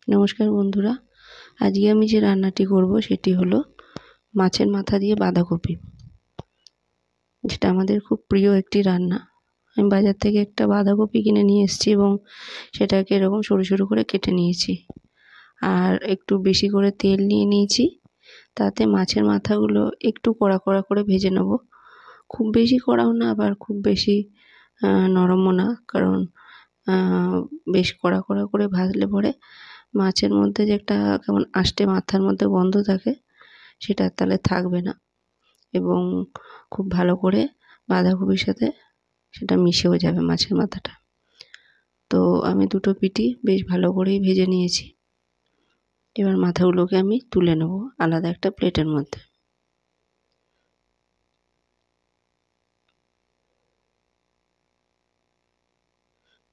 নমস্কার বন্ধুরা, আজকে আমি যে রান্নাটি করব সেটি হলো মাছের মাথা দিয়ে বাঁধাকপি, যেটা আমাদের খুব প্রিয় একটি রান্না। আমি বাজার থেকে একটা বাঁধাকপি কিনে নিয়ে এসেছি এবং সেটাকে এরকম সরু সরু করে কেটে নিয়েছি। আর একটু বেশি করে তেল নিয়ে নিয়েছি, তাতে মাছের মাথাগুলো একটু কড়া কড়া করে ভেজে নেব। খুব বেশি কড়াও না, আবার খুব বেশি নরমও না, কারণ বেশ কড়া কড়া করে ভাজলে পরে মাছের মধ্যে যে একটা কেমন আষ্টে মাথার মধ্যে গন্ধ থাকে, সেটা তাহলে থাকবে না এবং খুব ভালো করে বাঁধাকপির সাথে সেটা মিশেও যাবে মাছের মাথাটা। তো আমি দুটো পিঠই বেশ ভালো করেই ভেজে নিয়েছি। এবার মাথাগুলোকে আমি তুলে নেব আলাদা একটা প্লেটের মধ্যে।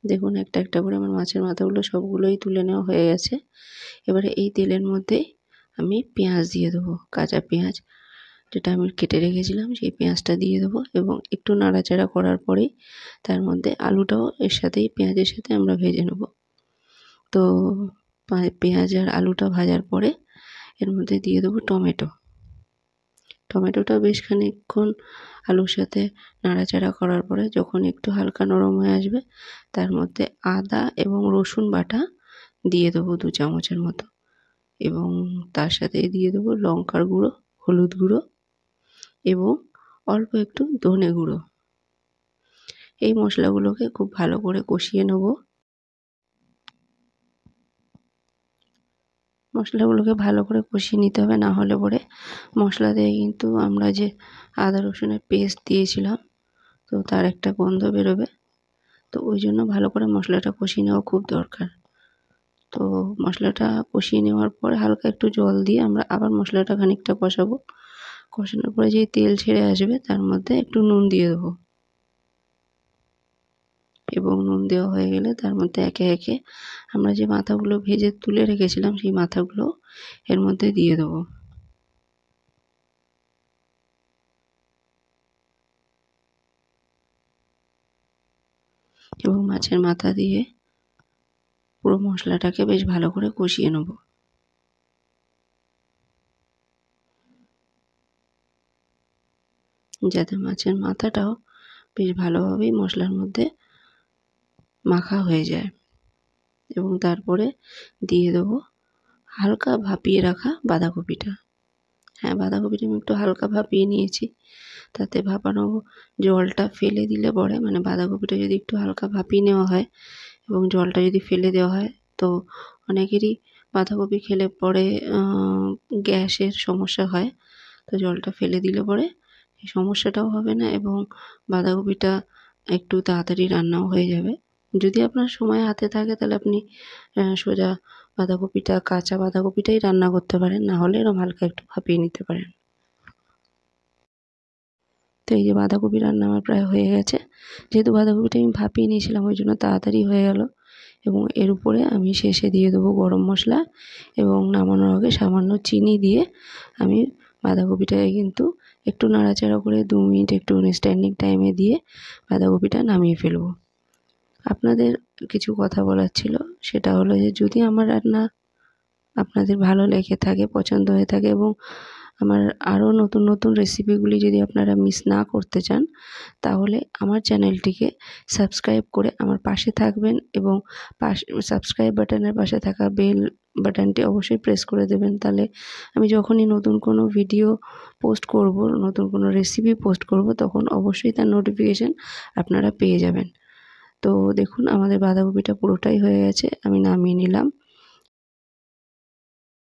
দেখুন, একটা একটা করে আমার মাছের মাথাগুলো সবগুলোই তুলে নেওয়া হয়ে গেছে। এবারে এই তেলের মধ্যে আমি পেঁয়াজ দিয়ে দেবো, কাঁচা পেঁয়াজ যেটা আমি কেটে রেখেছিলাম, সেই পেঁয়াজটা দিয়ে দেবো এবং একটু নাড়াচাড়া করার পরেই তার মধ্যে আলুটাও এর সাথেই পেঁয়াজের সাথে আমরা ভেজে নেব। তো পেঁয়াজ আর আলুটা ভাজার পরে এর মধ্যে দিয়ে দেবো টমেটোটা বেশ খানিকক্ষণ আলুর সাথে নাড়াচাড়া করার পরে যখন একটু হালকা নরম হয়ে আসবে, তার মধ্যে আদা এবং রসুন বাটা দিয়ে দেবো 2 চামচের মতো এবং তার সাথে দিয়ে দেবো লঙ্কার গুঁড়ো, হলুদ গুঁড়ো এবং অল্প একটু ধনে গুঁড়ো। এই মশলাগুলোকে খুব ভালো করে কষিয়ে নেব। মশলাগুলোকে ভালো করে কষিয়ে নিতে হবে, না হলে পরে মশলা দিয়ে কিন্তু আমরা যে আদা রসুনের পেস্ট দিয়েছিলাম, তো তার একটা গন্ধ বেরোবে। তো ওই জন্য ভালো করে মশলাটা কষিয়ে নেওয়া খুব দরকার। তো মশলাটা কষিয়ে নেওয়ার পরে হালকা একটু জল দিয়ে আমরা আবার মশলাটা খানিকটা কষাবো। কষানোর পরে যেই তেল ছেড়ে আসবে তার মধ্যে একটু নুন দিয়ে দেবো এবং নুন দেওয়া হয়ে গেলে তার মধ্যে একে একে আমরা যে মাথাগুলো ভেজে তুলে রেখেছিলাম সেই মাথাগুলো এর মধ্যে দিয়ে দেবো। এবং মাছের মাথা দিয়ে পুরো মশলাটাকে বেশ ভালো করে কষিয়ে নেব, যাতে মাছের মাথাটাও বেশ ভালোভাবেই মশলার মধ্যে মাখা হয়ে যায়। এবং তারপরে দিয়ে দেবো হালকা ভাপিয়ে রাখা বাঁধাকপিটা। হ্যাঁ, বাঁধাকপিটা আমি একটু হালকা ভাপিয়ে নিয়েছি। তাতে ভাপানো জলটা ফেলে দিলে পরে, মানে বাঁধাকপিটা যদি একটু হালকা ভাপিয়ে নেওয়া হয় এবং জলটা যদি ফেলে দেওয়া হয়, তো অনেকেরই বাঁধাকপি খেলে পরে গ্যাসের সমস্যা হয়। তো জলটা ফেলে দিলে পরে এই সমস্যাটাও হবে না এবং বাঁধাকপিটা একটু তাড়াতাড়ি রান্নাও হয়ে যাবে। যদি আপনার সময় হাতে থাকে তাহলে আপনি সোজা কাঁচা বাঁধাকপিটাই রান্না করতে পারেন, না হলে এরকম হালকা একটু ভাপিয়ে নিতে পারেন। তো এই যে বাঁধাকপি রান্না আমার প্রায় হয়ে গেছে। যেহেতু বাঁধাকপিটা আমি ভাপিয়ে নিয়েছিলাম ওই জন্য তাড়াতাড়ি হয়ে গেল। এবং এর উপরে আমি শেষে দিয়ে দেবো গরম মশলা এবং নামানোর আগে সামান্য চিনি দিয়ে আমি বাঁধাকপিটাকে কিন্তু একটু নাড়াচাড়া করে 2 মিনিট একটু স্ট্যান্ডিং টাইমে দিয়ে বাঁধাকপিটা নামিয়ে ফেলবো। আপনাদের কিছু কথা বলার ছিল, সেটা হলো যে যদি আমার রান্না আপনাদের ভালো লেগে থাকে, পছন্দ হয়ে থাকে এবং আমার আরও নতুন নতুন রেসিপিগুলি যদি আপনারা মিস না করতে চান, তাহলে আমার চ্যানেলটিকে সাবস্ক্রাইব করে আমার পাশে থাকবেন এবং সাবস্ক্রাইব বাটনের পাশে থাকা বেল বাটনটি অবশ্যই প্রেস করে দেবেন। তাহলে আমি যখনই নতুন কোনো ভিডিও পোস্ট করব, নতুন কোনো রেসিপি পোস্ট করব, তখন অবশ্যই তার নোটিফিকেশান আপনারা পেয়ে যাবেন। তো দেখুন, আমাদের বাঁধাকপিটা পুরোটাই হয়ে গেছে, আমি নামিয়ে নিলাম।